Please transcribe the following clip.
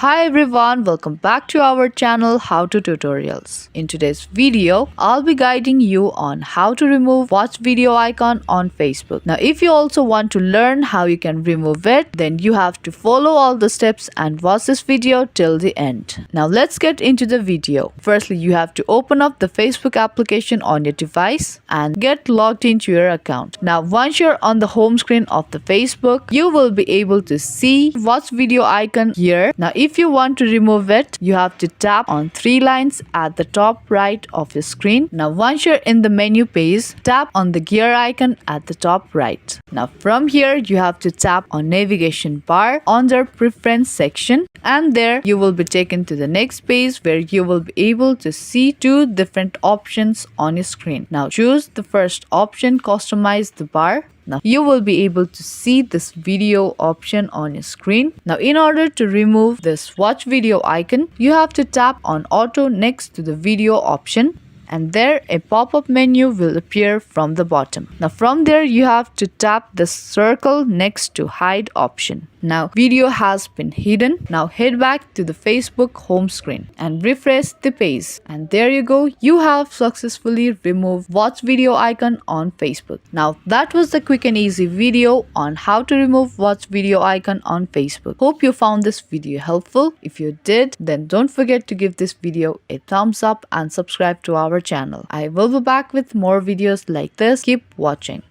Hi everyone, welcome back to our channel How to Tutorials. In today's video, I'll be guiding you on how to remove watch video icon on Facebook. Now if you also want to learn how you can remove it, then you have to follow all the steps and watch this video till the end. Now let's get into the video. Firstly, you have to open up the Facebook application on your device and get logged into your account. Now once you're on the home screen of the Facebook, you will be able to see watch video icon here. Now if you want to remove it, you have to tap on three lines at the top right of your screen. Now once you're in the menu page, tap on the gear icon at the top right. Now from here, you have to tap on navigation bar under preference section, and there you will be taken to the next page where you will be able to see two different options on your screen. Now choose the first option, customize the bar. Now you will be able to see this video option on your screen. Now in order to remove this watch video icon, you have to tap on auto next to the video option, and there a pop-up menu will appear from the bottom. Now from there you have to tap the circle next to hide option. Now video has been hidden. Now head back to the Facebook home screen and refresh the page, and there you go, you have successfully removed watch video icon on Facebook. Now that was the quick and easy video on how to remove watch video icon on Facebook. Hope you found this video helpful. If you did, then don't forget to give this video a thumbs up and subscribe to our channel. I will be back with more videos like this. Keep watching.